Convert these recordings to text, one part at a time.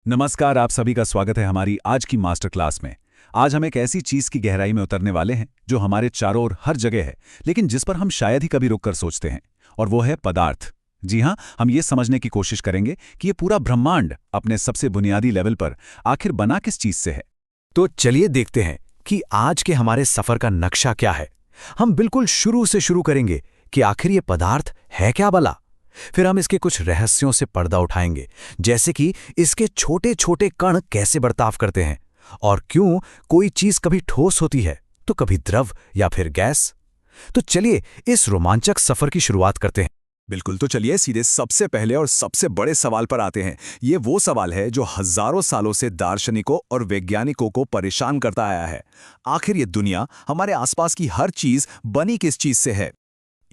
नमस्कार, आप सभी का स्वागत है हमारी आज की मास्टर क्लास में। आज हम एक ऐसी चीज की गहराई में उतरने वाले हैं जो हमारे चारों ओर हर जगह है, लेकिन जिस पर हम शायद ही कभी रुककर सोचते हैं, और वो है पदार्थ। जी हाँ, हम ये समझने की कोशिश करेंगे कि ये पूरा ब्रह्मांड अपने सबसे बुनियादी लेवल पर आखिर बना किस चीज से है। तो चलिए देखते हैं कि आज के हमारे सफर का नक्शा क्या है। हम बिल्कुल शुरू से शुरू करेंगे कि आखिर ये पदार्थ है क्या भला। फिर हम इसके कुछ रहस्यों से पर्दा उठाएंगे, जैसे कि इसके छोटे छोटे कण कैसे बर्ताव करते हैं और क्यों कोई चीज कभी ठोस होती है तो कभी द्रव या फिर गैस। तो चलिए इस रोमांचक सफर की शुरुआत करते हैं। बिल्कुल, तो चलिए सीधे सबसे पहले और सबसे बड़े सवाल पर आते हैं। ये वो सवाल है जो हजारों सालों से दार्शनिकों और वैज्ञानिकों को परेशान करता आया है। आखिर ये दुनिया, हमारे आसपास की हर चीज बनी किस चीज से है?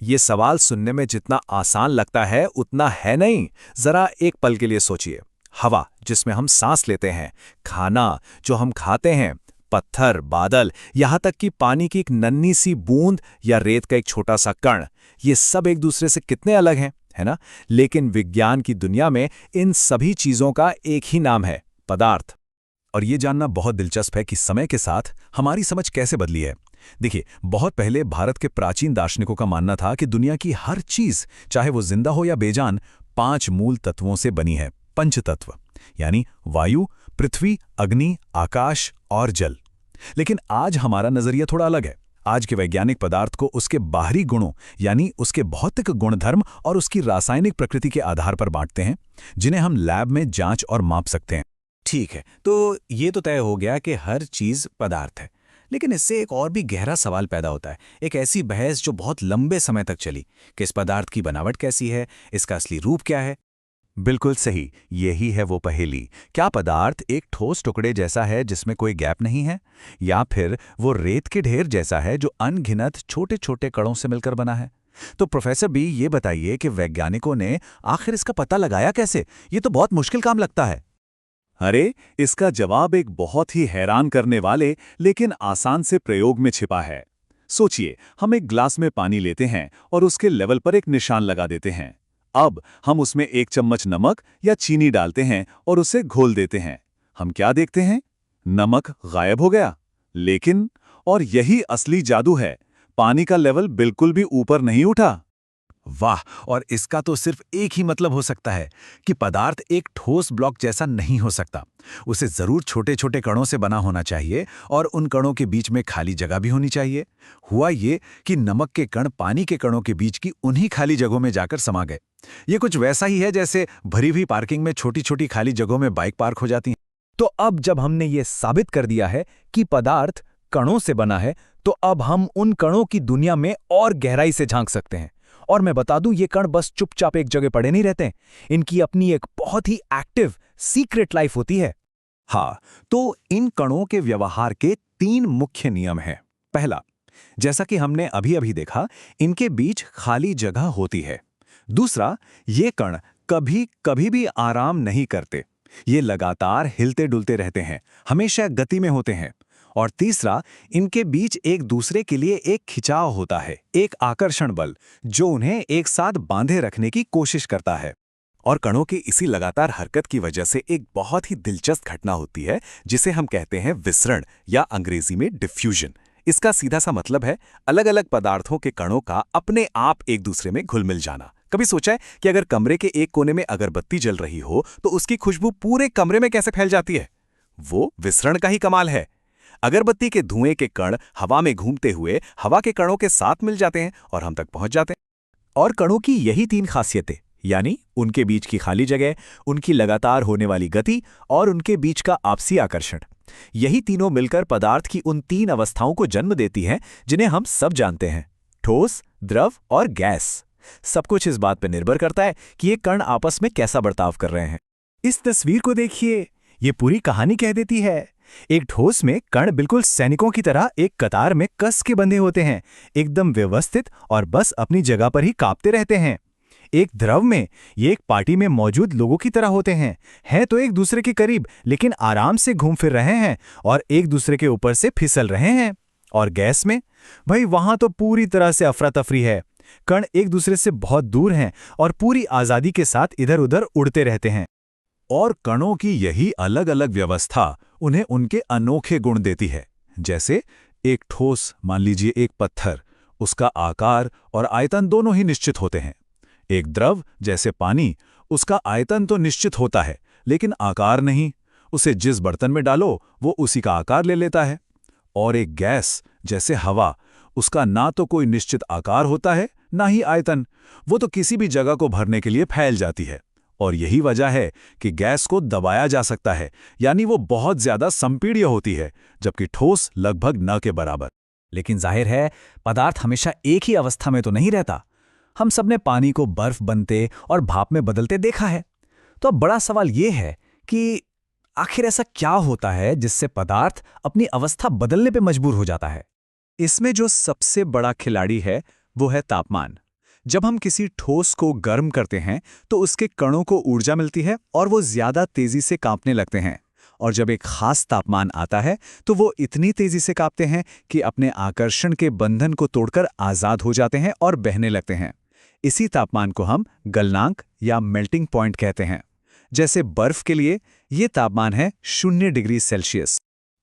ये सवाल सुनने में जितना आसान लगता है उतना है नहीं। जरा एक पल के लिए सोचिए। हवा जिसमें हम सांस लेते हैं, खाना जो हम खाते हैं, पत्थर, बादल, यहाँ तक कि पानी की एक नन्ही सी बूंद या रेत का एक छोटा सा कण, ये सब एक दूसरे से कितने अलग हैं, है ना? लेकिन विज्ञान की दुनिया में इन सभी चीजों का एक ही नाम है, पदार्थ। और ये जानना बहुत दिलचस्प है कि समय के साथ हमारी समझ कैसे बदली है। देखिए, बहुत पहले भारत के प्राचीन दार्शनिकों का मानना था कि दुनिया की हर चीज, चाहे वो जिंदा हो या बेजान, 5 मूल तत्वों से बनी है। पंचतत्व यानी वायु, पृथ्वी, अग्नि, आकाश और जल। लेकिन आज हमारा नजरिया थोड़ा अलग है। आज के वैज्ञानिक पदार्थ को उसके बाहरी गुणों यानी उसके भौतिक गुणधर्म और उसकी रासायनिक प्रकृति के आधार पर बांटते हैं, जिन्हें हम लैब में जांच और माप सकते हैं। ठीक है, तो ये तो तय हो गया कि हर चीज पदार्थ है, लेकिन इससे एक और भी गहरा सवाल पैदा होता है। एक ऐसी बहस जो बहुत लंबे समय तक चली कि इस पदार्थ की बनावट कैसी है, इसका असली रूप क्या है। बिल्कुल सही, यही है वो पहेली। क्या पदार्थ एक ठोस टुकड़े जैसा है जिसमें कोई गैप नहीं है, या फिर वो रेत के ढेर जैसा है जो अनगिनत छोटे छोटे कणों से मिलकर बना है? तो प्रोफेसर बी, ये बताइए कि वैज्ञानिकों ने आखिर इसका पता लगाया कैसे? ये तो बहुत मुश्किल काम लगता है। अरे, इसका जवाब एक बहुत ही हैरान करने वाले लेकिन आसान से प्रयोग में छिपा है। सोचिए, हम एक ग्लास में पानी लेते हैं और उसके लेवल पर एक निशान लगा देते हैं। अब हम उसमें 1 चम्मच नमक या चीनी डालते हैं और उसे घोल देते हैं। हम क्या देखते हैं? नमक गायब हो गया। लेकिन, और यही असली जादू है, पानी का लेवल बिल्कुल भी ऊपर नहीं उठा। वाह! और इसका तो सिर्फ एक ही मतलब हो सकता है कि पदार्थ एक ठोस ब्लॉक जैसा नहीं हो सकता। उसे जरूर छोटे छोटे कणों से बना होना चाहिए और उन कणों के बीच में खाली जगह भी होनी चाहिए। हुआ ये कि नमक के कण पानी के कणों के बीच की उन्हीं खाली जगहों में जाकर समा गए। ये कुछ वैसा ही है जैसे भरी हुई पार्किंग में छोटी छोटी खाली जगहों में बाइक पार्क हो जाती हैं। तो अब जब हमने ये साबित कर दिया है कि पदार्थ कणों से बना है, तो अब हम उन कणों की दुनिया में और गहराई से झांक सकते हैं। और मैं बता दूं, ये कण बस चुपचाप एक जगह पड़े नहीं रहते। इनकी अपनी एक बहुत ही एक्टिव सीक्रेट लाइफ होती है। हाँ, तो इन कणों के व्यवहार के 3 मुख्य नियम हैं। पहला, जैसा कि हमने अभी अभी देखा, इनके बीच खाली जगह होती है। दूसरा, ये कण कभी कभी भी आराम नहीं करते। ये लगातार हिलते डुलते रहते हैं, हमेशा गति में होते हैं। और तीसरा, इनके बीच एक दूसरे के लिए एक खिंचाव होता है, एक आकर्षण बल, जो उन्हें एक साथ बांधे रखने की कोशिश करता है। और कणों की इसी लगातार हरकत की वजह से एक बहुत ही दिलचस्प घटना होती है, जिसे हम कहते हैं विसरण या अंग्रेजी में डिफ्यूजन। इसका सीधा सा मतलब है अलग अलग पदार्थों के कणों का अपने आप एक दूसरे में घुल मिल जाना। कभी सोचा है कि अगर कमरे के एक कोने में अगरबत्ती जल रही हो तो उसकी खुशबू पूरे कमरे में कैसे फैल जाती है? वो विसरण का ही कमाल है। अगरबत्ती के धुएं के कण हवा में घूमते हुए हवा के कणों के साथ मिल जाते हैं और हम तक पहुंच जाते हैं। और कणों की यही 3 खासियतें, यानी उनके बीच की खाली जगह, उनकी लगातार होने वाली गति और उनके बीच का आपसी आकर्षण, यही तीनों मिलकर पदार्थ की उन 3 अवस्थाओं को जन्म देती हैं जिन्हें हम सब जानते हैं: ठोस, द्रव और गैस। सब कुछ इस बात पर निर्भर करता है कि ये कण आपस में कैसा बर्ताव कर रहे हैं। इस तस्वीर को देखिए, ये पूरी कहानी कह देती है। एक ठोस में कण बिल्कुल सैनिकों की तरह एक कतार में कस के बंधे होते हैं, एकदम व्यवस्थित और बस अपनी जगह पर ही कांपते रहते हैं। एक द्रव में ये एक पार्टी में मौजूद लोगों की तरह होते हैं तो एक दूसरे के करीब, लेकिन आराम से घूम फिर रहे हैं और एक दूसरे के ऊपर से फिसल रहे हैं। और गैस में, भाई वहां तो पूरी तरह से अफरा तफरी है। कण एक दूसरे से बहुत दूर हैं और पूरी आजादी के साथ इधर उधर उड़ते रहते हैं। और कणों की यही अलग अलग व्यवस्था उन्हें उनके अनोखे गुण देती है। जैसे एक ठोस, मान लीजिए एक पत्थर, उसका आकार और आयतन दोनों ही निश्चित होते हैं। एक द्रव जैसे पानी, उसका आयतन तो निश्चित होता है लेकिन आकार नहीं। उसे जिस बर्तन में डालो वो उसी का आकार ले लेता है। और एक गैस जैसे हवा, उसका ना तो कोई निश्चित आकार होता है ना ही आयतन, वो तो किसी भी जगह को भरने के लिए फैल जाती है। और यही वजह है कि गैस को दबाया जा सकता है, यानी वो बहुत ज्यादा संपीड्य होती है, जबकि ठोस लगभग न के बराबर। लेकिन जाहिर है पदार्थ हमेशा एक ही अवस्था में तो नहीं रहता। हम सबने पानी को बर्फ बनते और भाप में बदलते देखा है। तो अब बड़ा सवाल ये है कि आखिर ऐसा क्या होता है जिससे पदार्थ अपनी अवस्था बदलने पे मजबूर हो जाता है? इसमें जो सबसे बड़ा खिलाड़ी है वो है तापमान। जब हम किसी ठोस को गर्म करते हैं तो उसके कणों को ऊर्जा मिलती है और वो ज्यादा तेजी से कांपने लगते हैं। और जब एक खास तापमान आता है तो वो इतनी तेजी से कांपते हैं कि अपने आकर्षण के बंधन को तोड़कर आजाद हो जाते हैं और बहने लगते हैं। इसी तापमान को हम गलनांक या मेल्टिंग पॉइंट कहते हैं। जैसे बर्फ के लिए ये तापमान है 0 डिग्री सेल्सियस।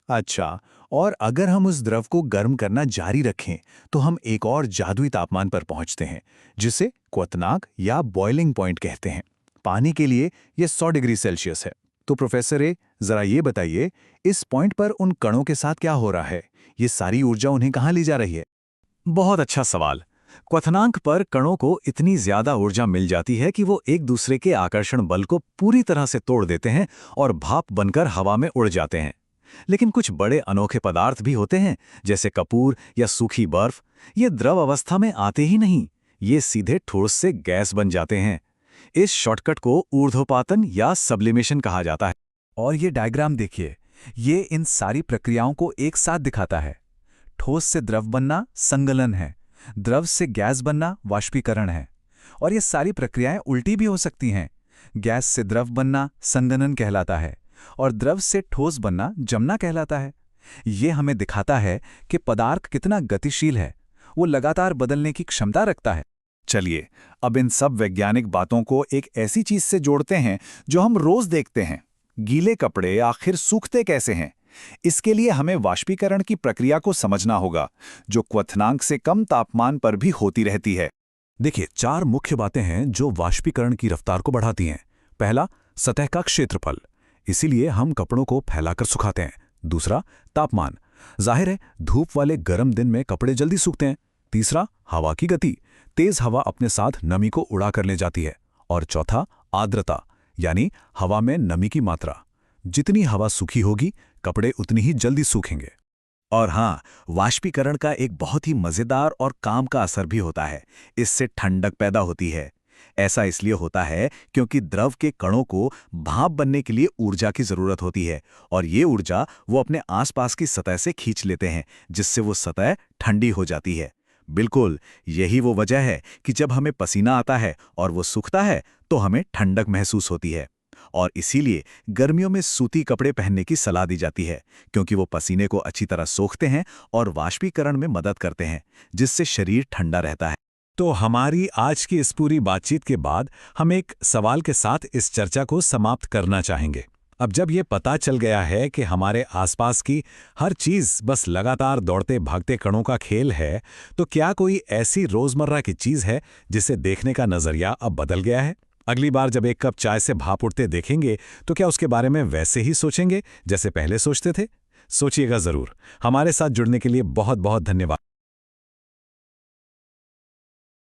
अच्छा, और अगर हम उस द्रव को गर्म करना जारी रखें तो हम एक और जादुई तापमान पर पहुंचते हैं, जिसे क्वथनांक या बॉइलिंग पॉइंट कहते हैं। पानी के लिए यह 100 डिग्री सेल्सियस है। तो प्रोफेसर ए, जरा ये बताइए, इस पॉइंट पर उन कणों के साथ क्या हो रहा है? ये सारी ऊर्जा उन्हें कहाँ ले जा रही है? बहुत अच्छा सवाल। क्वथनांक पर कणों को इतनी ज्यादा ऊर्जा मिल जाती है कि वो एक दूसरे के आकर्षण बल को पूरी तरह से तोड़ देते हैं और भाप बनकर हवा में उड़ जाते हैं। लेकिन कुछ बड़े अनोखे पदार्थ भी होते हैं, जैसे कपूर या सूखी बर्फ। ये द्रव अवस्था में आते ही नहीं, ये सीधे ठोस से गैस बन जाते हैं। इस शॉर्टकट को ऊर्ध्वपातन या सब्लिमेशन कहा जाता है। और ये डायग्राम देखिए, ये इन सारी प्रक्रियाओं को एक साथ दिखाता है। ठोस से द्रव बनना संगलन है, द्रव से गैस बनना वाष्पीकरण है। और ये सारी प्रक्रियाएं उल्टी भी हो सकती हैं। गैस से द्रव बनना संघनन कहलाता है और द्रव से ठोस बनना जमना कहलाता है। ये हमें दिखाता है कि पदार्थ कितना गतिशील है, वो लगातार बदलने की क्षमता रखता है। चलिए, अब इन सब वैज्ञानिक बातों को एक ऐसी चीज से जोड़ते हैं जो हम रोज देखते हैं। गीले कपड़े आखिर सूखते कैसे हैं? इसके लिए हमें वाष्पीकरण की प्रक्रिया को समझना होगा, जो क्वथनांक से कम तापमान पर भी होती रहती है। देखिए, 4 मुख्य बातें हैं जो वाष्पीकरण की रफ्तार को बढ़ाती हैं। पहला, सतह का क्षेत्रफल, इसीलिए हम कपड़ों को फैलाकर सुखाते हैं। दूसरा, तापमान, जाहिर है धूप वाले गर्म दिन में कपड़े जल्दी सूखते हैं। तीसरा, हवा की गति, तेज हवा अपने साथ नमी को उड़ा कर ले जाती है। और चौथा, आर्द्रता, यानी हवा में नमी की मात्रा। जितनी हवा सूखी होगी, कपड़े उतनी ही जल्दी सूखेंगे। और हाँ, वाष्पीकरण का एक बहुत ही मजेदार और काम का असर भी होता है। इससे ठंडक पैदा होती है। ऐसा इसलिए होता है क्योंकि द्रव के कणों को भाप बनने के लिए ऊर्जा की जरूरत होती है, और ये ऊर्जा वो अपने आसपास की सतह से खींच लेते हैं, जिससे वो सतह ठंडी हो जाती है। बिल्कुल यही वो वजह है कि जब हमें पसीना आता है और वो सूखता है तो हमें ठंडक महसूस होती है। और इसीलिए गर्मियों में सूती कपड़े पहनने की सलाह दी जाती है, क्योंकि वो पसीने को अच्छी तरह सोखते हैं और वाष्पीकरण में मदद करते हैं, जिससे शरीर ठंडा रहता है। तो हमारी आज की इस पूरी बातचीत के बाद हम एक सवाल के साथ इस चर्चा को समाप्त करना चाहेंगे। अब जब ये पता चल गया है कि हमारे आसपास की हर चीज़ बस लगातार दौड़ते भागते कणों का खेल है, तो क्या कोई ऐसी रोज़मर्रा की चीज़ है जिसे देखने का नज़रिया अब बदल गया है? अगली बार जब एक कप चाय से भाप उठते देखेंगे तो क्या उसके बारे में वैसे ही सोचेंगे जैसे पहले सोचते थे? सोचिएगा ज़रूर। हमारे साथ जुड़ने के लिए बहुत बहुत धन्यवाद।